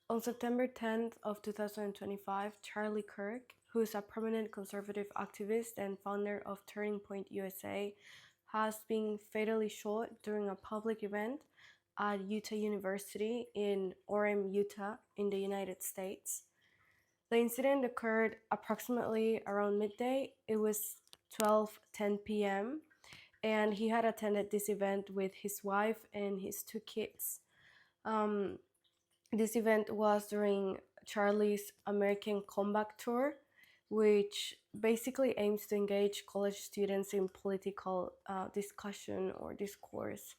On September 10th of 2025, Charlie Kirk, who is a prominent conservative activist and founder of Turning Point USA, has been fatally shot during a public event at Utah University in Orem, Utah, in the United States. The incident occurred approximately around midday. It was 12:10 p.m. and he had attended this event with his wife and his two kids. Um, this event was during Charlie's American Comeback Tour, which basically aims to engage college students in political discussion or discourse.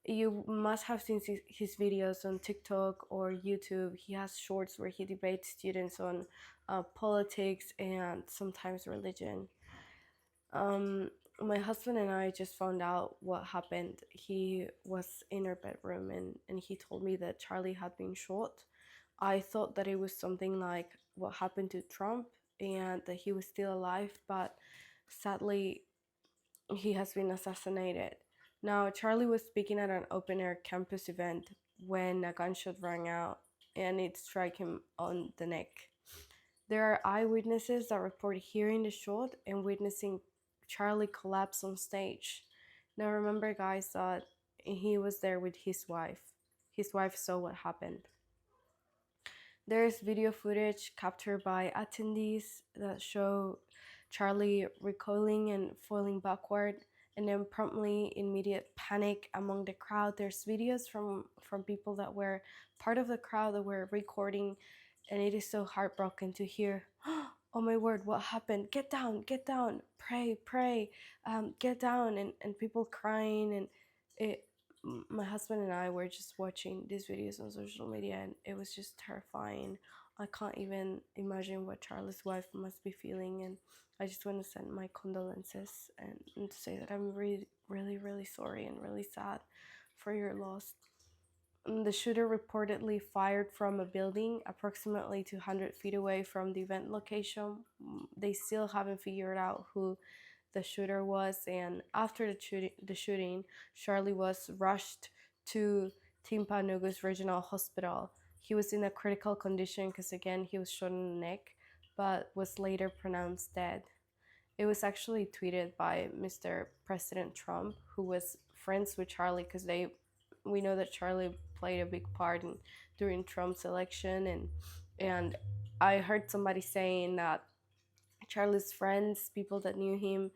You must have seen his videos on TikTok or YouTube. He has shorts where he debates students on politics and sometimes religion. Um, my husband and I just found out what happened. He was in our bedroom and he told me that Charlie had been shot. I thought that it was something like what happened to Trump and that he was still alive, but sadly, he has been assassinated. Now, Charlie was speaking at an open air campus event when a gunshot rang out and it struck him on the neck. There are eyewitnesses that report hearing the shot and witnessing Charlie collapse on stage. Now, remember, guys, that he was there with his wife. His wife saw what happened. There is video footage captured by attendees that show Charlie recoiling and falling backward, and then promptly immediate panic among the crowd. There's videos from people that were part of the crowd that were recording, and it is so heartbroken to hear, oh my word, what happened? Get down, pray, pray, get down, and people crying, and it my husband and I were just watching these videos on social media and it was just terrifying. I can't even imagine what Charlie's wife must be feeling, and I just want to send my condolences and to say that I'm really, really, really sorry and really sad for your loss. The shooter reportedly fired from a building approximately 200 feet away from the event location. They still haven't figured out who the shooter was, and after the shooting, Charlie was rushed to Timpanugus Regional Hospital. He was in a critical condition because again he was shot in the neck, but was later pronounced dead. It was actually tweeted by Mr. President Trump, who was friends with Charlie because we know that Charlie played a big part in during Trump's election, and I heard somebody saying that Charlie's friends, people that knew him,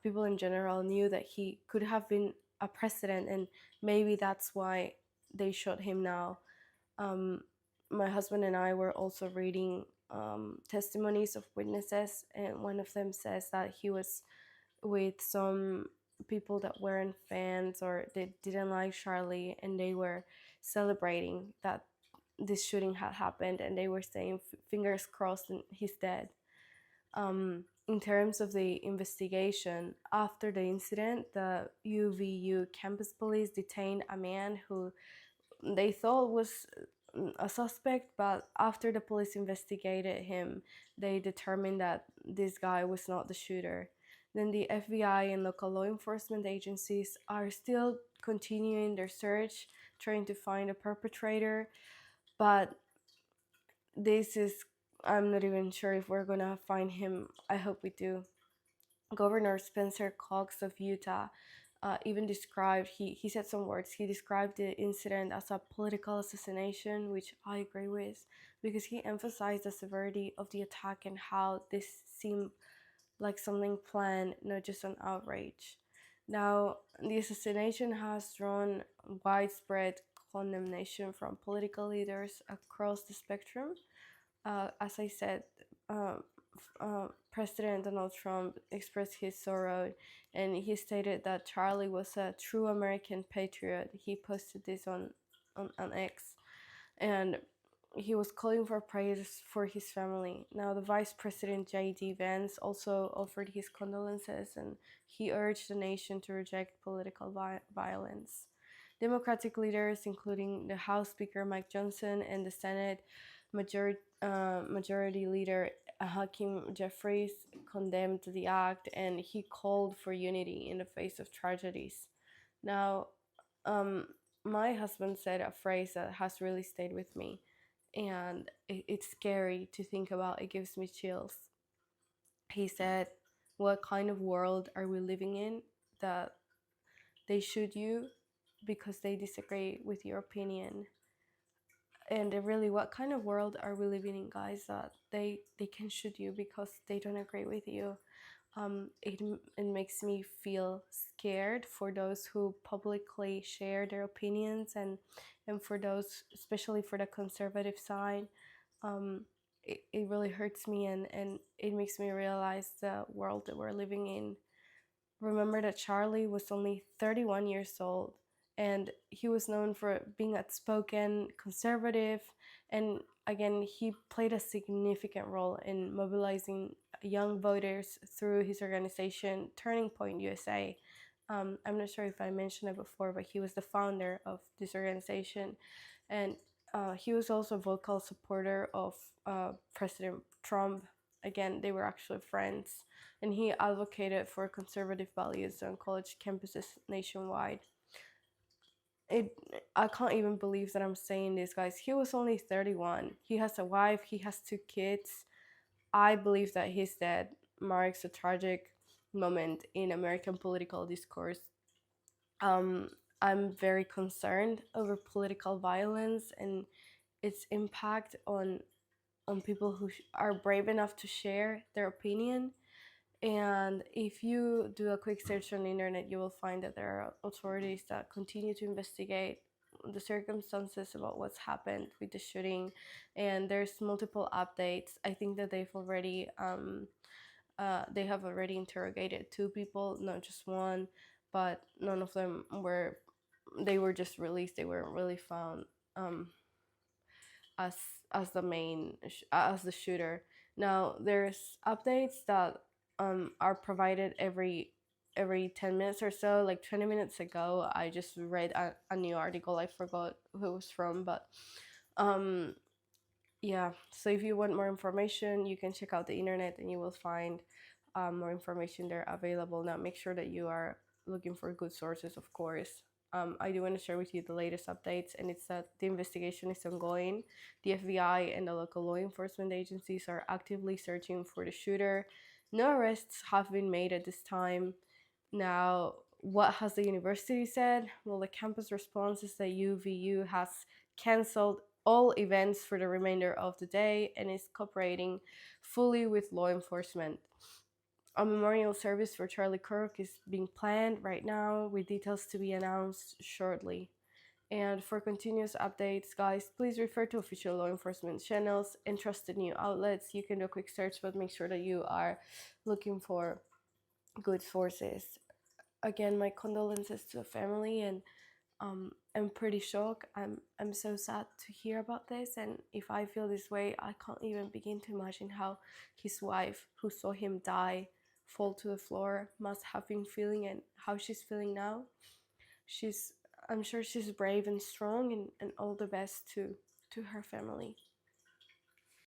people in general knew that he could have been a president, and maybe that's why they shot him now. Um, my husband and I were also reading testimonies of witnesses, and one of them says that he was with some people that weren't fans or they didn't like Charlie, and they were celebrating that this shooting had happened, and they were saying, fingers crossed, and he's dead. In terms of the investigation, after the incident, the UVU campus police detained a man who they thought was a suspect, but after the police investigated him, they determined that this guy was not the shooter. Then the FBI and local law enforcement agencies are still continuing their search, trying to find a perpetrator, but this is, I'm not even sure if we're gonna find him. I hope we do. Governor Spencer Cox of Utah even described, he said some words. He described the incident as a political assassination, which I agree with, because he emphasized the severity of the attack and how this seemed like something planned, not just an outrage. Now, the assassination has drawn widespread condemnation from political leaders across the spectrum. As I said, uh, President Donald Trump expressed his sorrow, and he stated that Charlie was a true American patriot. He posted this on X, and he was calling for prayers for his family. Now, the Vice President J.D. Vance also offered his condolences, and he urged the nation to reject political violence. Democratic leaders, including the House Speaker Mike Johnson and the Senate Majority Leader Hakeem Jeffries, condemned the act, and he called for unity in the face of tragedies. Now, my husband said a phrase that has really stayed with me, and it's scary to think about. It gives me chills. He said, "What kind of world are we living in that they shoot you because they disagree with your opinion?" And really, what kind of world are we living in, guys, that they can shoot you because they don't agree with you? It makes me feel scared for those who publicly share their opinions, and for those, especially for the conservative side. It really hurts me, and it makes me realize the world that we're living in. Remember that Charlie was only 31 years old, and he was known for being outspoken, conservative, and again, he played a significant role in mobilizing young voters through his organization, Turning Point USA. I'm not sure if I mentioned it before, but he was the founder of this organization, and he was also a vocal supporter of President Trump. Again, they were actually friends, and he advocated for conservative values on college campuses nationwide. It, I can't even believe that I'm saying this, guys. He was only 31. He has a wife, he has 2 kids. I believe that his death marks a tragic moment in American political discourse. Um, I'm very concerned over political violence and its impact on people who are brave enough to share their opinion. And if you do a quick search on the internet, you will find that there are authorities that continue to investigate the circumstances about what's happened with the shooting, and there's multiple updates. I think that they have already interrogated 2 people, not just one, but none of them were. They were just released. They weren't really found um, as as the main as the shooter. Now there's updates that are provided every 10 minutes or so. Like 20 minutes ago, I just read a new article. I forgot who it was from, but um yeah. So if you want more information, you can check out the internet and you will find more information there available. Now make sure that you are looking for good sources, of course. I do want to share with you the latest updates, and it's that the investigation is ongoing. The FBI and the local law enforcement agencies are actively searching for the shooter. No arrests have been made at this time. Now, what has the university said? Well, the campus response is that UVU has cancelled all events for the remainder of the day and is cooperating fully with law enforcement. A memorial service for Charlie Kirk is being planned right now, with details to be announced shortly. And for continuous updates, guys, please refer to official law enforcement channels and trusted news outlets. You can do a quick search, but make sure that you are looking for good sources. Again, my condolences to the family, and I'm pretty shocked. I'm so sad to hear about this, and if I feel this way, I can't even begin to imagine how his wife, who saw him die, fall to the floor, must have been feeling, and how she's feeling now. She's I'm sure she's brave and strong, and all the best to her family.